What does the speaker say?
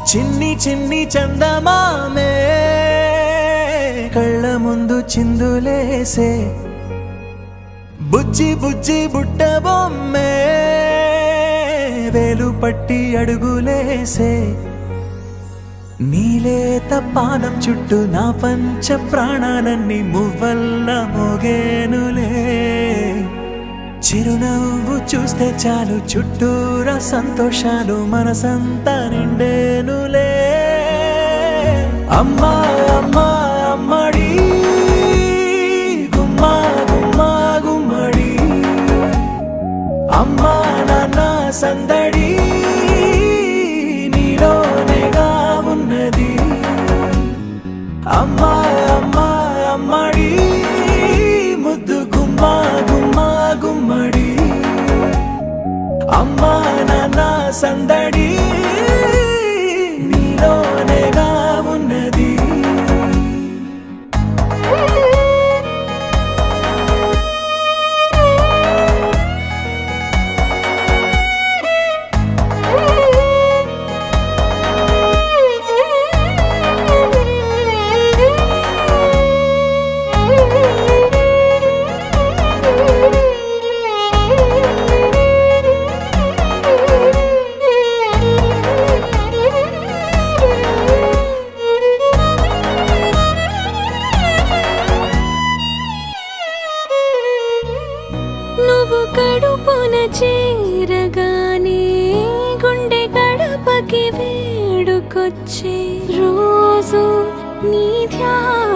చిన్ని చిన్ని చందమామే కళ్ళ ముందు చిందులేసే బుజ్జి బుజ్జి బుట్ట బొమ్మే వేలు పట్టి అడుగులేసే నీలేత పానం చుట్టూ నా పంచ ప్రాణాలన్నీ మువ్వల్ల మోగేనులే చిరునవ్వు చూస్తే చాలు చుట్టూరా సంతోషాలు మనసంతా నిండేనులే అమ్మా అమ్మా అమ్మడి గుమ్మా గుమ్మా గుమ్మడి అమ్మా నాన్న సందడి నీలోనేగా ఉన్నది అమ్మా అమ్మా అమ్మడి ముద్దు గుమ్మా గుమ్మా గుమ్మడి అమ్మా నాన్న సందడి నీలోనేగా ఉన్నది నువ్వు కడుపున చేరగానే గుండె గడపకి వేడుకొచ్చే రోజు నీ ధ్యానం